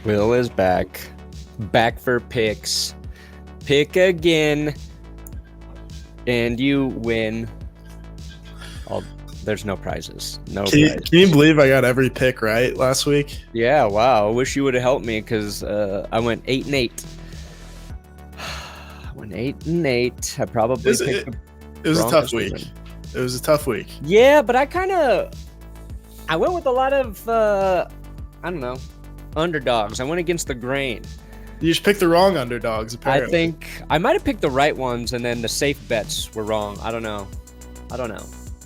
Will is back. Back for picks. Pick again. And you win. There's no prizes. Can you believe I got every pick right last week? Yeah, wow. I wish you would have helped me because I went 8-8. I went 8-8. I probably picked it was a tough week. It was a tough week. Yeah, but I went with a lot of underdogs. I went against the grain. You just picked the wrong underdogs, apparently. I think I might have picked the right ones, and then the safe bets were wrong. I don't know.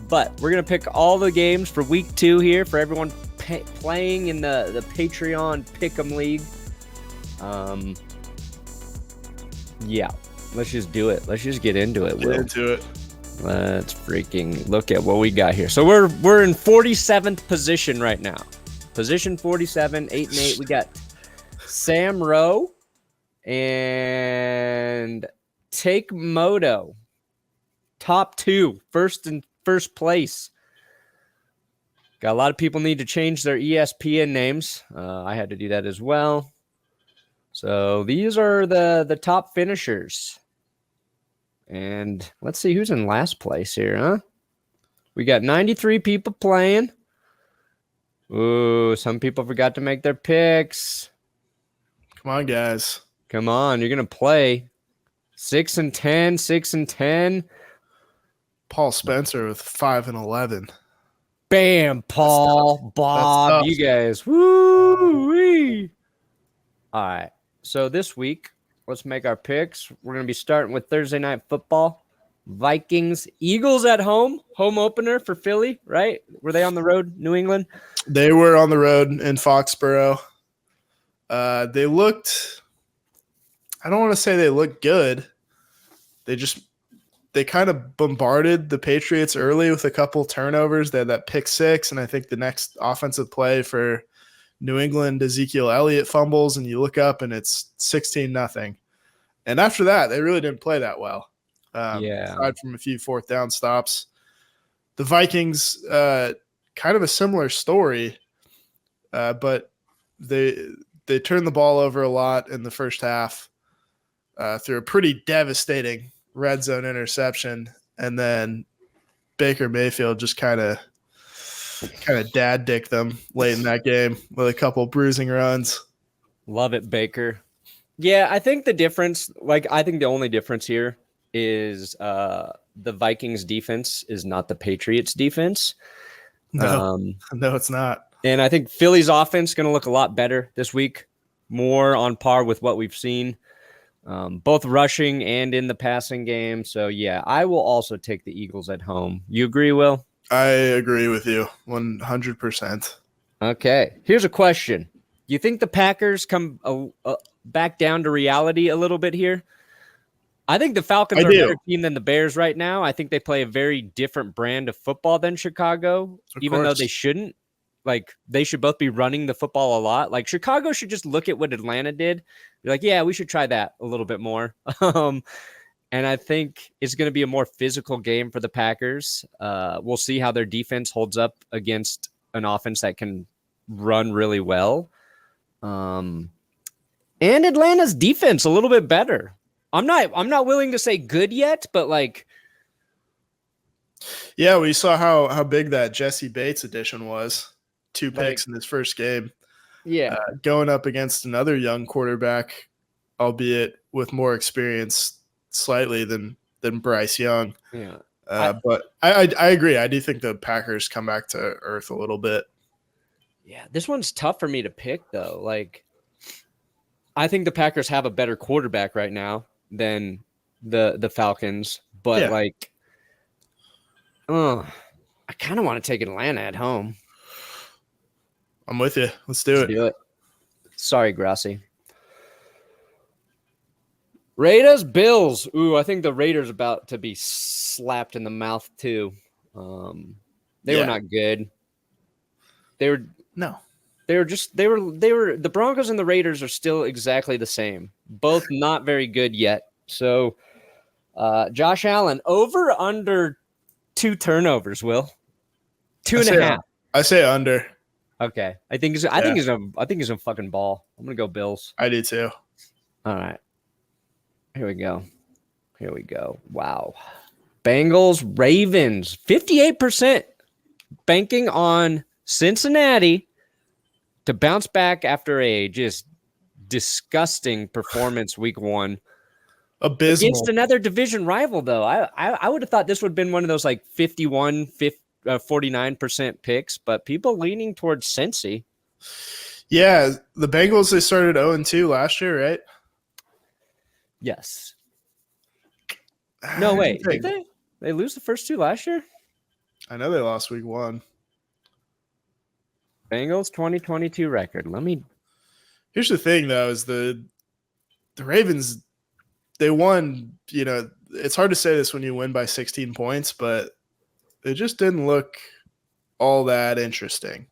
But we're going to pick all the games for week 2 here for everyone playing in the Patreon Pick'em League. Yeah, let's just do it. Let's just get into it. Let's freaking look at what we got here. So we're in 47th position right now. Position 47, 8-8. We got Sam Rowe and Take Moto. Top 2, first place. Got a lot of people need to change their ESPN names. I had to do that as well. So these are the top finishers. And let's see who's in last place here, huh? We got 93 people playing. Ooh, some people forgot to make their picks. Come on, guys. Come on, you're going to play. 6-10, 6-10. Paul Spencer with 5-11. Bam, Paul, Bob, you guys. Woo-wee. All right. So this week, let's make our picks. We're going to be starting with Thursday Night Football. Vikings, Eagles at home opener for Philly, right? Were they on the road, New England? They were on the road in Foxborough. They looked, I don't want to say they looked good. They kind of bombarded the Patriots early with a couple turnovers. They had that pick 6, and I think the next offensive play for New England, Ezekiel Elliott fumbles, and you look up and it's 16-0. And after that, they really didn't play that well. Aside from a few fourth down stops. The Vikings, kind of a similar story, but they turned the ball over a lot in the first half through a pretty devastating red zone interception, and then Baker Mayfield just kind of dad dicked them late in that game with a couple bruising runs. Love it, Baker. Yeah, I think the only difference here is the Vikings defense is not the Patriots defense. No, it's not. And I think Philly's offense is going to look a lot better this week, more on par with what we've seen. Both rushing and in the passing game. So, yeah, I will also take the Eagles at home. You agree, Will? I agree with you 100%. Okay. Here's a question. Do you think the Packers come back down to reality a little bit here? I think the Falcons are a better team than the Bears right now. I think they play a very different brand of football than Chicago, even though they shouldn't. Like, they should both be running the football a lot. Like, Chicago should just look at what Atlanta did. Be like, yeah, we should try that a little bit more. And I think it's going to be a more physical game for the Packers. We'll see how their defense holds up against an offense that can run really well. And Atlanta's defense a little bit better. I'm not willing to say good yet, but like, yeah, we saw how big that Jesse Bates edition was. 2 picks in his first game. Yeah. Going up against another young quarterback, albeit with more experience slightly than Bryce Young. Yeah. But I agree. I do think the Packers come back to earth a little bit. Yeah, this one's tough for me to pick, though. Like, I think the Packers have a better quarterback right now than the Falcons. But, I kind of want to take Atlanta at home. I'm with you. Let's do it. Sorry, Grassi. Raiders, Bills. Ooh, I think the Raiders about to be slapped in the mouth too. They were not good. The Broncos and the Raiders are still exactly the same. Both not very good yet. So, Josh Allen, over under 2 turnovers, Will? 2.5. I say under. Okay. I think he's a fucking ball. I'm gonna go Bills. I do too. All right. Here we go. Wow. Bengals, Ravens, 58% banking on Cincinnati to bounce back after a just disgusting performance week 1. Abysmal. Against another division rival, though. I would have thought this would have been one of those like 49% picks, but people leaning towards Cincy. Yeah, the Bengals, they started 0-2 last year, right? Yes. No, wait. Did they? They lose the first 2 last year? I know they lost week 1. Bengals 2022 record. Here's the thing, though, is the Ravens, they won, it's hard to say this when you win by 16 points, but it just didn't look all that interesting,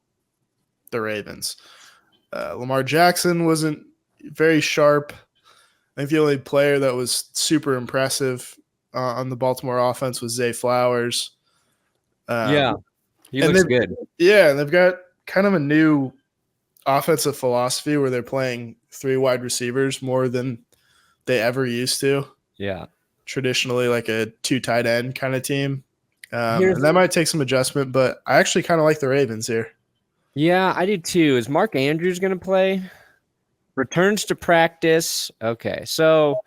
the Ravens. Lamar Jackson wasn't very sharp. I think the only player that was super impressive on the Baltimore offense was Zay Flowers. He looks good. Yeah, and they've got kind of a new offensive philosophy where they're playing 3 wide receivers more than they ever used to. Yeah. Traditionally like a 2 tight end kind of team. And that might take some adjustment, but I actually kind of like the Ravens here. Yeah, I do too. Is Mark Andrews going to play? Returns to practice. Okay, so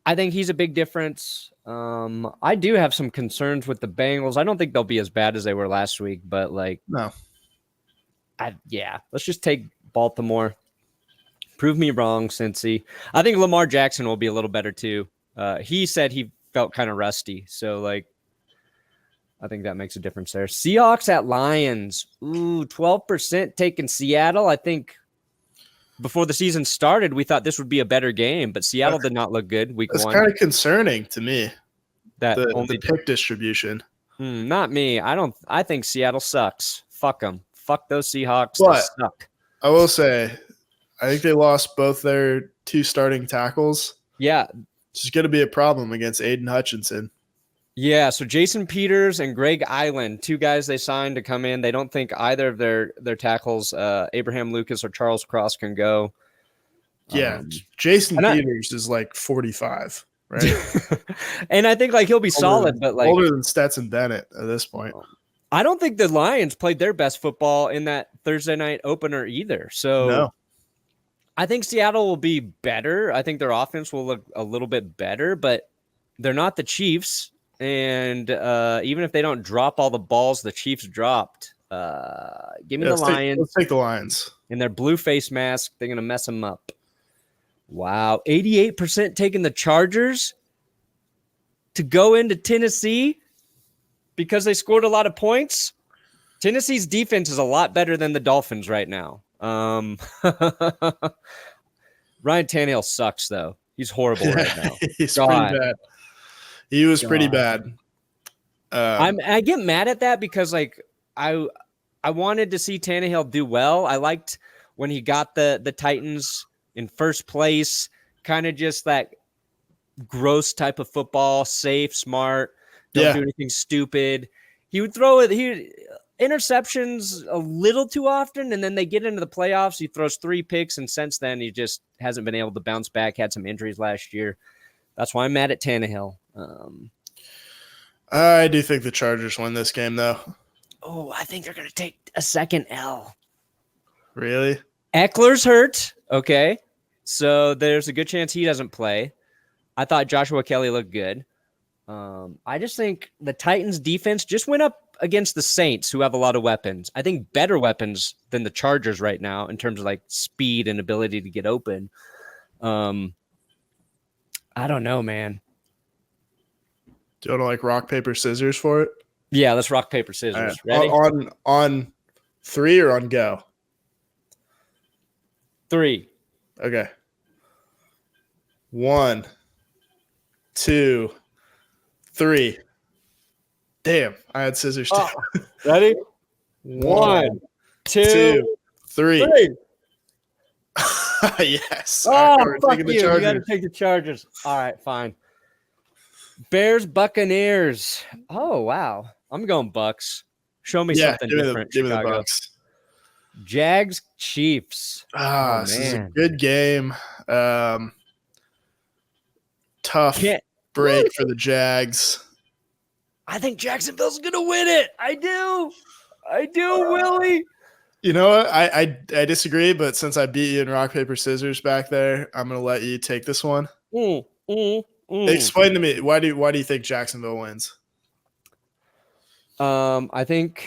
I think he's a big difference. I do have some concerns with the Bengals. I don't think they'll be as bad as they were last week, but no. Let's just take Baltimore. Prove me wrong, Cincy. I think Lamar Jackson will be a little better too. He said he felt kind of rusty, so I think that makes a difference there. Seahawks at Lions. 12% taking Seattle. I think before the season started, we thought this would be a better game, but Seattle did not look good week 1. It's kind of concerning to me, that the pick distribution. Not me. I think Seattle sucks. Fuck them. Fuck those Seahawks. But they suck. I will say, I think they lost both their 2 starting tackles. Yeah. It's going to be a problem against Aiden Hutchinson. Yeah, so Jason Peters and Greg Island, 2 guys they signed to come in. They don't think either of their tackles, Abraham Lucas or Charles Cross, can go. Yeah, Jason Peters is like 45, right? And I think he'll be solid, but older than Stetson Bennett at this point. I don't think the Lions played their best football in that Thursday night opener either. So no. I think Seattle will be better. I think their offense will look a little bit better, but they're not the Chiefs. And even if they don't drop all the balls the Chiefs dropped, give me the Lions. Let's take the Lions. In their blue face mask, they're going to mess them up. Wow. 88% taking the Chargers to go into Tennessee because they scored a lot of points. Tennessee's defense is a lot better than the Dolphins right now. Ryan Tannehill sucks, though. He's horrible right now. He's pretty bad. He was pretty bad. I get mad at that because I wanted to see Tannehill do well. I liked when he got the Titans in first place, kind of just that gross type of football, safe, smart, don't do anything stupid. He would throw interceptions a little too often, and then they get into the playoffs. He throws 3 picks, and since then he just hasn't been able to bounce back. Had some injuries last year. That's why I'm mad at Tannehill. I do think the Chargers win this game, though. Oh, I think they're going to take a second L. Really? Eckler's hurt. Okay. So there's a good chance he doesn't play. I thought Joshua Kelly looked good. I just think the Titans defense just went up against the Saints, who have a lot of weapons. I think better weapons than the Chargers right now in terms of speed and ability to get open. I don't know, man. Do you want to rock, paper, scissors for it? Yeah, let's rock, paper, scissors. Right. Ready? On 3 or on go? 3. Okay. 1, 2, 3. Damn, I had scissors too. Ready? 1, 2, 3. Yes. Oh, fuck you. You got to take the Chargers. All right, fine. Bears, Buccaneers. Oh, wow. I'm going Bucks. Show me something different, give me the Chicago. Bucks. Jags, Chiefs. This is a good game. Tough break for the Jags. I think Jacksonville's going to win it. I do, Willie. You know what? I disagree, but since I beat you in rock, paper, scissors back there, I'm going to let you take this one. Explain to me, why do you think Jacksonville wins? I think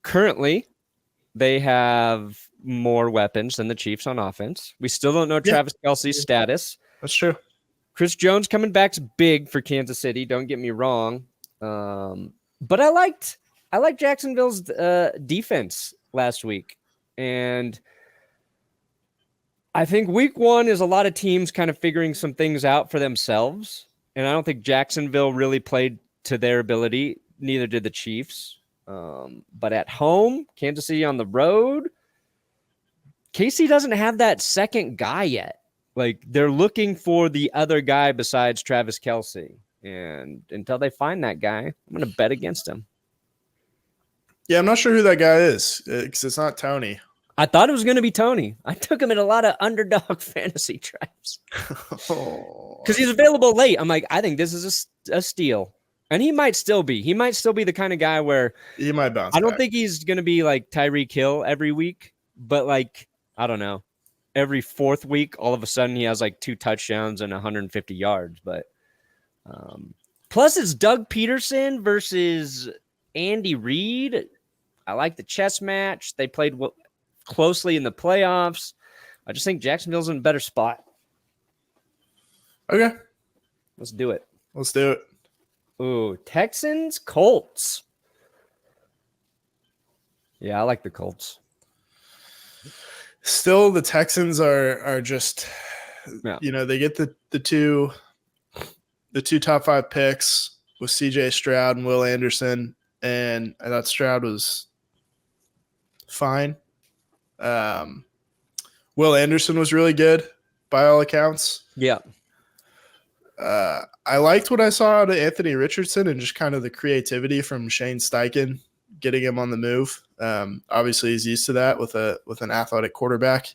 currently they have more weapons than the Chiefs on offense. We still don't know Travis Kelce's status. That's true. Chris Jones coming back's big for Kansas City. Don't get me wrong. But I liked Jacksonville's defense last week. And I think week one is a lot of teams kind of figuring some things out for themselves. And I don't think Jacksonville really played to their ability. Neither did the Chiefs. But at home, Kansas City on the road, KC doesn't have that second guy yet. Like, they're looking for the other guy besides Travis Kelce. And until they find that guy, I'm going to bet against him. Yeah, I'm not sure who that guy is because it's not Tony. I thought it was going to be Tony. I took him in a lot of underdog fantasy drafts because he's available late. I'm like, I think this is a steal. And he might still be. He might still be the kind of guy where he might bounce I don't back. think he's going to be like Tyreek Hill every week, but like, I don't know. Every fourth week, all of a sudden he has like 2 touchdowns and 150 yards. But plus it's Doug Peterson versus Andy Reid. I like the chess match. They played closely in the playoffs. I just think Jacksonville's in a better spot. Okay. Let's do it. Let's do it. Ooh, Texans, Colts. Yeah, I like the Colts. Still, the Texans are just, they get the two top 5 picks with CJ Stroud and Will Anderson, and I thought Stroud was fine. Will Anderson was really good by all accounts. Yeah. I liked what I saw out of Anthony Richardson and just kind of the creativity from Shane Steichen, getting him on the move. Obviously, he's used to that with an athletic quarterback.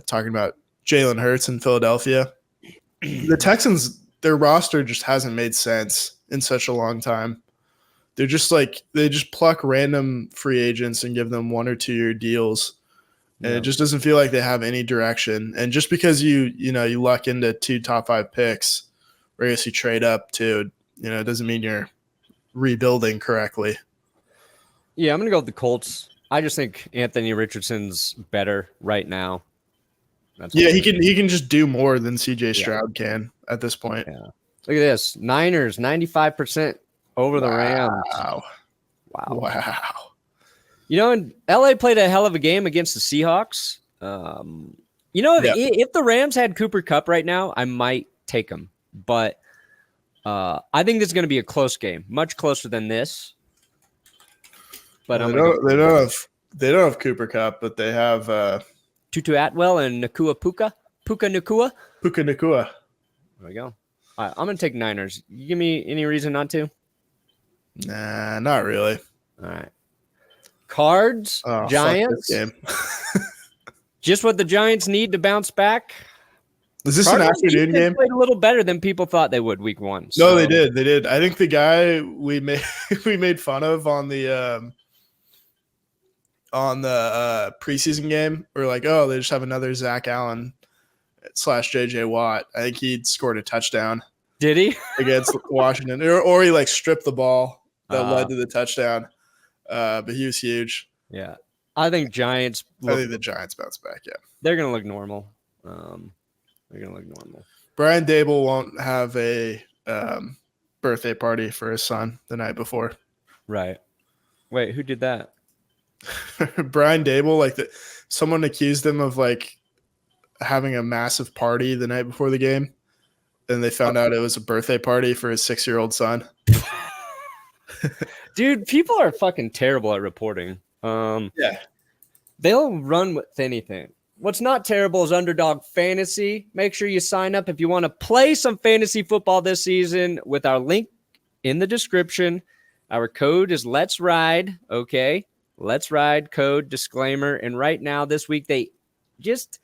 Talking about Jalen Hurts in Philadelphia. The Texans, their roster just hasn't made sense in such a long time. They're just like they just pluck random free agents and give them 1 or 2 year deals. And it just doesn't feel like they have any direction. And just because you luck into 2 top 5 picks, or I guess you trade up to, it doesn't mean you're rebuilding correctly. Yeah, I'm going to go with the Colts. I just think Anthony Richardson's better right now. He can just do more than CJ Stroud can at this point. Yeah. Look at this. Niners, 95% over the Rams. Wow. And LA played a hell of a game against the Seahawks. If the Rams had Cooper Kupp right now, I might take them. But I think this is going to be a close game, much closer than this. But they don't have Cooper Kupp, but they have Tutu Atwell and Puka Nacua. There we go. All right, I'm going to take Niners. You give me any reason not to? Nah, not really. All right. Cards, Giants. Game. Just what the Giants need to bounce back. Is this Cardinals an afternoon game? Played a little better than people thought they would week 1. So. No, they did. They did. I think the guy we made fun of on the preseason game, we're like, oh, they just have another Zach Allen / JJ Watt. I think he scored a touchdown. Did he? Against Washington, or he like stripped the ball that led to the touchdown. But he was huge. Yeah, I think the Giants bounce back. Yeah, they're gonna look normal. Brian Dable won't have a birthday party for his son the night before. Right. Wait, who did that? Brian Dable, someone accused him of having a massive party the night before the game, and they found out it was a birthday party for his 6-year-old son. Dude, people are fucking terrible at reporting. Yeah. They'll run with anything. What's not terrible is Underdog Fantasy. Make sure you sign up if you want to play some fantasy football this season with our link in the description. Our code is Let's Ride. Okay. Let's Ride code disclaimer. And right now, this week, they just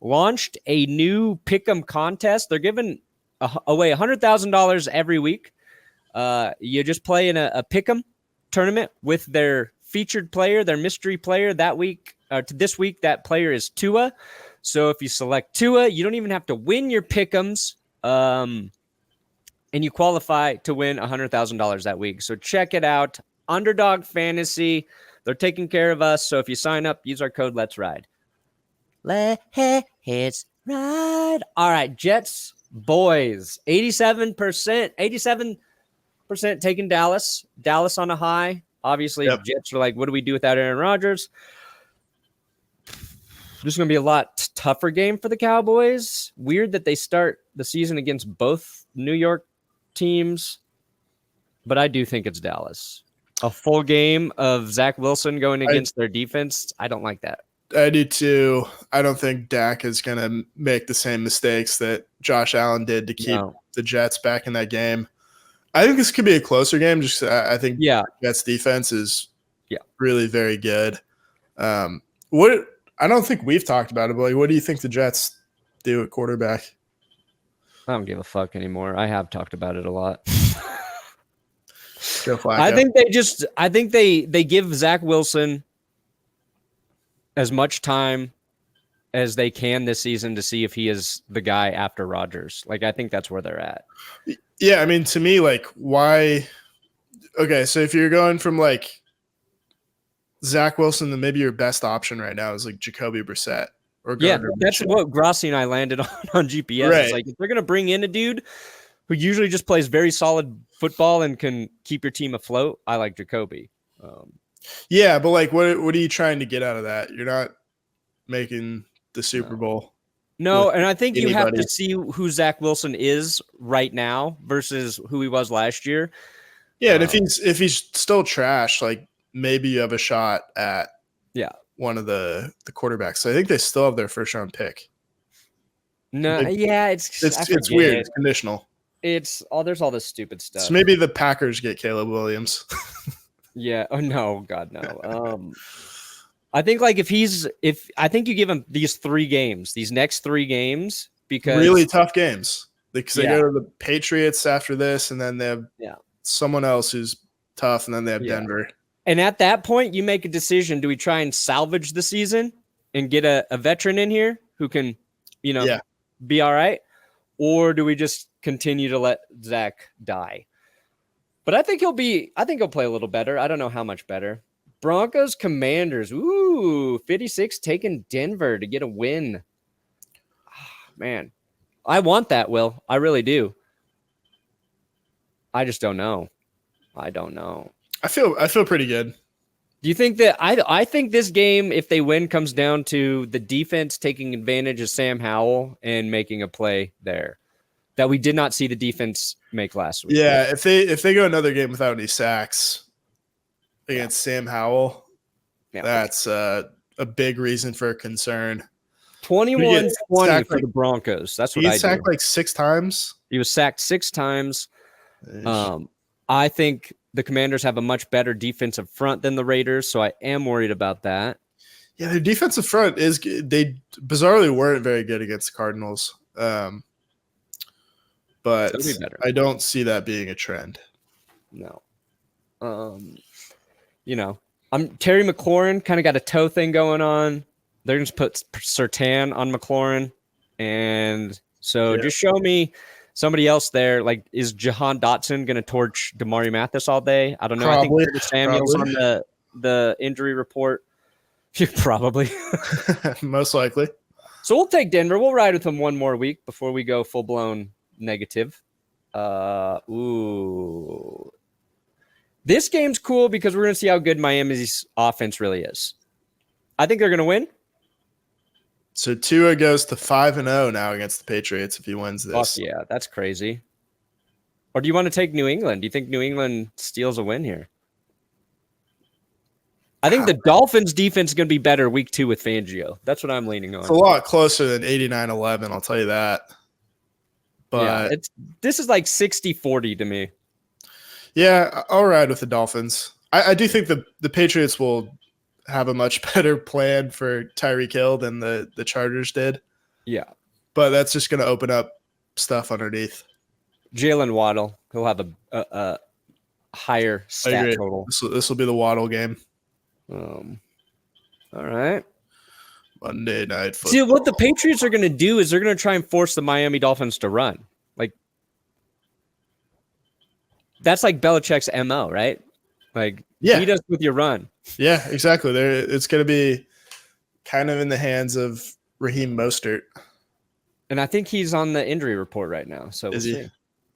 launched a new pick'em contest. They're giving away $100,000 every week. You just play in a pick'em tournament with their featured player, their mystery player that week. This week, that player is Tua. So if you select Tua, you don't even have to win your pick'ems. And you qualify to win $100,000 that week. So check it out. Underdog Fantasy. They're taking care of us. So if you sign up, use our code Let's Ride. Let's ride. All right, Jets boys. 87% taking Dallas. Dallas on a high. Obviously, Jets are like, what do we do without Aaron Rodgers? This is going to be a lot tougher game for the Cowboys. Weird that they start the season against both New York teams, but I do think it's Dallas. A full game of Zach Wilson going against their defense. I don't like that. I do too. I don't think Dak is going to make the same mistakes that Josh Allen did to keep the Jets back in that game. I think this could be a closer game. Just I think Jets defense is really very good. What I don't think we've talked about it, but like, what do you think the Jets do at quarterback? I don't give a fuck anymore. I have talked about it a lot. Joe Flacco. I think they give Zach Wilson as much time as they can this season to see if he is the guy after Rodgers. Like, I think that's where they're at. Yeah, I mean, to me, like, why? Okay, so if you're going from like Zach Wilson, then maybe your best option right now is like Jacoby Brissett. Or that's what Grossi and I landed on GPS. Right. It's like, if they're going to bring in a dude who usually just plays very solid football and can keep your team afloat, I like Jacoby. Yeah, but like, what are you trying to get out of that? You're not making the Super Bowl. No, and I think you have to see who Zach Wilson is right now versus who he was last year. Yeah, and if he's still trash, like maybe you have a shot at one of the quarterbacks. So I think they still have their first round pick. No, it's weird. It's conditional. There's all this stupid stuff. So maybe the Packers get Caleb Williams. Yeah. Oh no, God no. I think like I think you give him these next 3 games, because really tough games, because they go to the Patriots after this, and then they have someone else who's tough, and then they have Denver. And at that point, you make a decision: do we try and salvage the season and get a veteran in here who can, be all right, or do we just continue to let Zach die? But I think he'll play a little better. I don't know how much better. Broncos Commanders. Ooh, 56 taking Denver to get a win. Oh, man, I want that, Will. I really do. I just don't know. I don't know. I feel pretty good. Do you think that I think this game, if they win, comes down to the defense taking advantage of Sam Howell and making a play there that we did not see the defense make last week? Yeah, if they go another game without any sacks against Sam Howell, that's a big reason for concern. 21-20 for the Broncos. That's what I do. He sacked like 6 times. He was sacked 6 times. I think the Commanders have a much better defensive front than the Raiders, so I am worried about that. Yeah, their defensive front is good. They bizarrely weren't very good against the Cardinals. But I don't see that being a trend. No. Terry McLaurin kind of got a toe thing going on. They're going to put Surtain on McLaurin. And so just show me somebody else there. Like, is Jahan Dotson going to torch Damari Mathis all day? I don't know. Probably, I think Samuel's on the injury report. Probably. Most likely. So we'll take Denver. We'll ride with them one more week before we go full-blown negative. This game's cool because we're going to see how good Miami's offense really is. I think they're going to win. So Tua goes to 5-0 now against the Patriots if he wins this. Fuck yeah, that's crazy. Or do you want to take New England? Do you think New England steals a win here? I think the Dolphins defense is going to be better week 2 with Fangio. That's what I'm leaning on. It's a lot closer than 89-11, I'll tell you that. But this is like 60-40 to me. Yeah, I'll ride with the Dolphins. I do think the Patriots will have a much better plan for Tyreek Hill than the Chargers did. Yeah. But that's just going to open up stuff underneath. Jalen Waddle, he'll have a higher stat total. This will be the Waddle game. All right. Monday Night Football. See, what the Patriots are going to do is they're going to try and force the Miami Dolphins to run. Like, that's like Belichick's MO, right? Like, beat us with your run. Yeah, exactly. It's going to be kind of in the hands of Raheem Mostert. And I think he's on the injury report right now. So we'll see.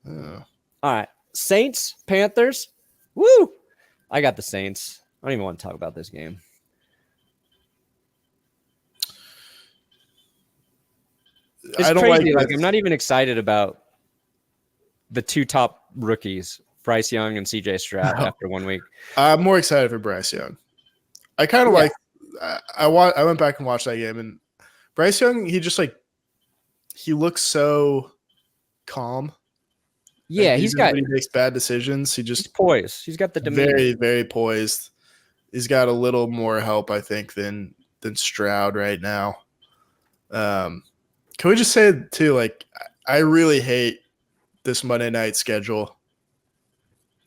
Oh. All right. Saints, Panthers. Woo! I got the Saints. I don't even want to talk about this game. It's crazy. Like I'm not even excited about the two top rookies, Bryce Young and CJ Stroud, after 1 week. I'm more excited for Bryce Young. I kind of like. I went back and watched that game, and Bryce Young, he looks so calm. Yeah, he makes bad decisions. He's poised. He's got the demeanor. Very, very poised. He's got a little more help, I think, than Stroud right now. Can we just say too, like, I really hate this Monday night schedule.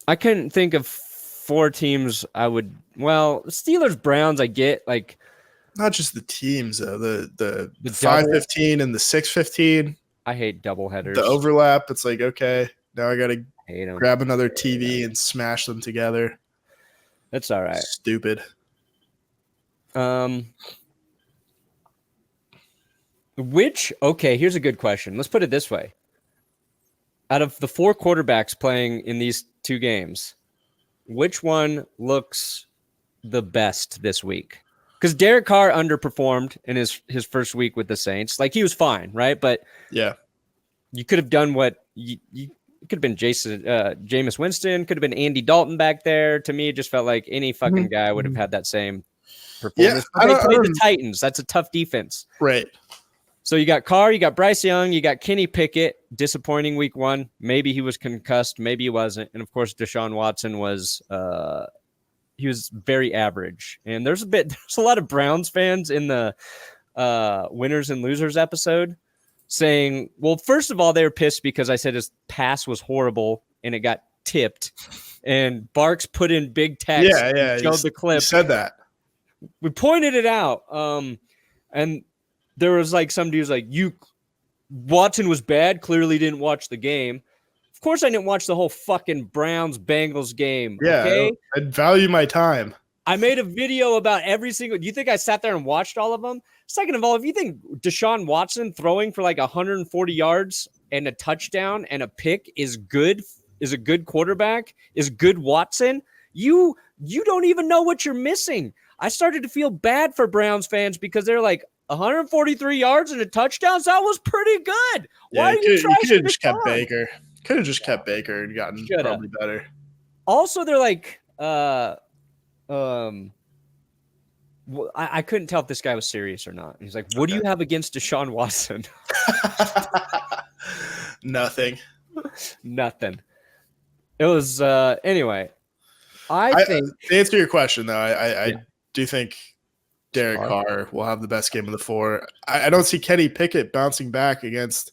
I couldn't think of 4 teams I would. Well, Steelers, Browns, I get, like, not just the teams though. The 5:15 and the 6:15. I hate doubleheaders. The overlap. It's like, okay, now I gotta grab another TV and smash them together. That's all right. Stupid. Here's a good question. Let's put it this way. Out of the 4 quarterbacks playing in these 2 games, which one looks the best this week? Because Derek Carr underperformed in his first week with the Saints. Like, he was fine, right? But yeah, you could have done what you could have been Jameis Winston, could have been Andy Dalton back there. To me, it just felt like any fucking guy would have had that same performance. Yeah, they played the Titans. That's a tough defense. Right. So you got Carr, you got Bryce Young, you got Kenny Pickett, disappointing week 1. Maybe he was concussed, maybe he wasn't. And of course, Deshaun Watson was he was very average. And there's a lot of Browns fans in the winners and losers episode saying, well, first of all, they were pissed because I said his pass was horrible and it got tipped. And Barks put in big text. Yeah, showed the clip. You said that. We pointed it out. And there was like some dudes like, Watson was bad, clearly didn't watch the game. Of course I didn't watch the whole fucking Browns-Bengals game. Yeah, okay? I'd value my time. I made a video about every single – do you think I sat there and watched all of them? Second of all, if you think Deshaun Watson throwing for like 140 yards and a touchdown and a pick is a good quarterback, is good Watson, you don't even know what you're missing. I started to feel bad for Browns fans because they're like, 143 yards and a touchdown? That was pretty good. Why did you try to could have just kept Baker? Could have just kept Baker and gotten probably better. Also, they're like, I couldn't tell if this guy was serious or not. He's like, what do you have against Deshaun Watson? Nothing. Nothing. It was, anyway. I think. To answer your question, though, I do think Derek Carr will have the best game of the 4. I don't see Kenny Pickett bouncing back against.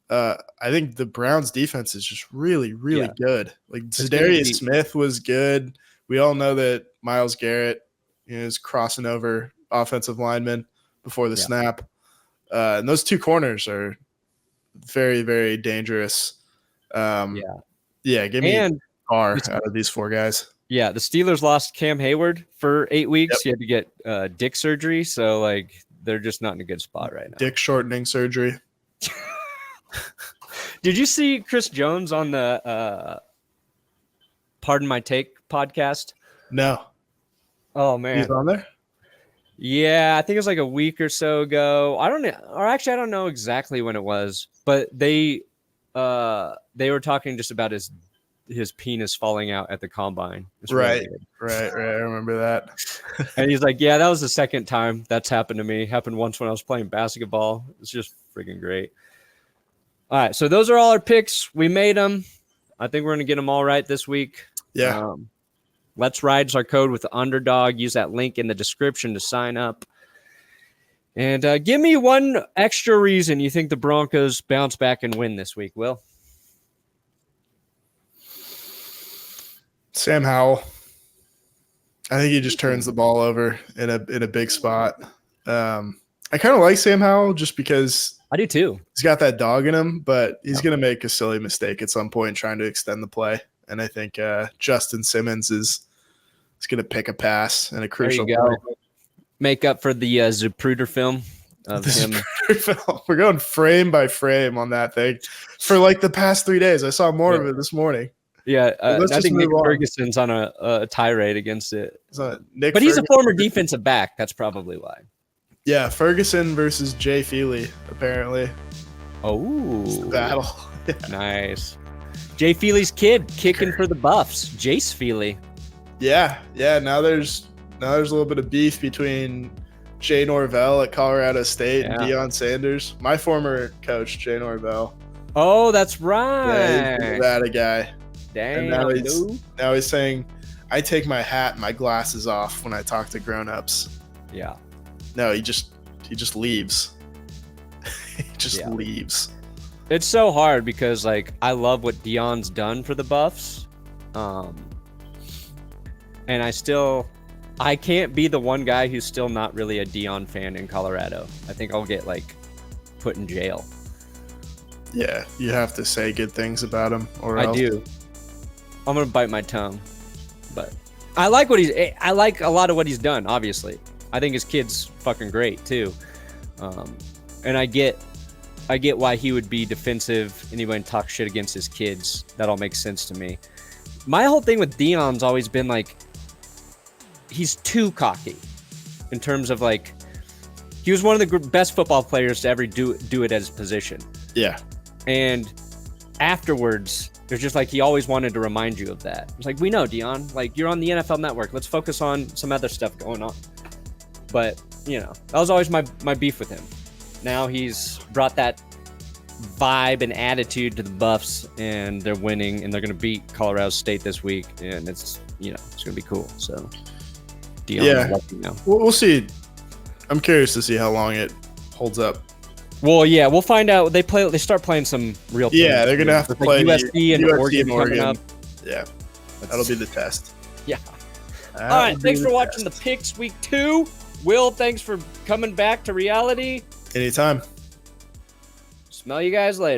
I think the Browns defense is just really, really good. Like Zadarius Smith was good. We all know that Myles Garrett is crossing over offensive linemen before the snap. And those 2 corners are very, very dangerous. Give me Carr out of these 4 guys. Yeah, the Steelers lost Cam Hayward for 8 weeks. He had to get dick surgery, so like they're just not in a good spot right now. Dick shortening surgery. Did you see Chris Jones on the Pardon My Take podcast? No. Oh man, he's on there. Yeah, I think it was like a week or so ago. I don't know exactly when it was, but they were talking just about his penis falling out at the combine. Right. I remember that. And he's like, yeah, that was the second time that's happened to me. Happened once when I was playing basketball. It's just freaking great. All right, so those are all our picks. We made them. I think we're going to get them all right this week. Yeah. Let's Ride's our code with the underdog. Use that link in the description to sign up. And give me one extra reason you think the Broncos bounce back and win this week, Will. Sam Howell. I think he just turns the ball over in a big spot. I kind of like Sam Howell just because I do too. He's got that dog in him, but he's going to make a silly mistake at some point trying to extend the play. And I think Justin Simmons is going to pick a pass and a crucial play. Make up for the Zapruder film of him. We're going frame by frame on that thing for like the past 3 days. I saw more of it this morning. Yeah, I think Nick Ferguson's on a tirade against it. But he's a former defensive back. That's probably why. Yeah, Ferguson versus Jay Feely, apparently. Oh, it's the battle. Nice. Jay Feely's kid kicking for the Buffs. Jace Feely. Yeah. Now there's a little bit of beef between Jay Norvell at Colorado State and Deion Sanders. My former coach, Jay Norvell. Oh, that's right. Yeah, he's that guy. Dang. And now he's saying, I take my hat and my glasses off when I talk to grown-ups. Yeah. No, he just leaves. He just leaves. It's so hard because like I love what Deion's done for the Buffs. And I can't be the one guy who's still not really a Deion fan in Colorado. I think I'll get like put in jail. Yeah, you have to say good things about him or else. I do. I'm going to bite my tongue. But I like a lot of what he's done, obviously. I think his kid's fucking great too. And I get why he would be defensive and he wouldn't talk shit against his kids. That all makes sense to me. My whole thing with Deion's always been like, he's too cocky in terms of like, he was one of the best football players to ever do it as a position. Yeah. And afterwards, it's just like he always wanted to remind you of that. It's like, we know, Deion, like you're on the NFL Network. Let's focus on some other stuff going on. But, that was always my beef with him. Now he's brought that vibe and attitude to the Buffs, and they're winning, and they're going to beat Colorado State this week, and it's going to be cool. So, Deion, we'll see. I'm curious to see how long it holds up. Well, yeah, we'll find out. They start playing some real teams. Yeah, they're going to have to play USC and Oregon coming up. Yeah, that'll be the test. Yeah. All right, thanks for watching the Picks Week 2. Will, thanks for coming back to reality. Anytime. Smell you guys later.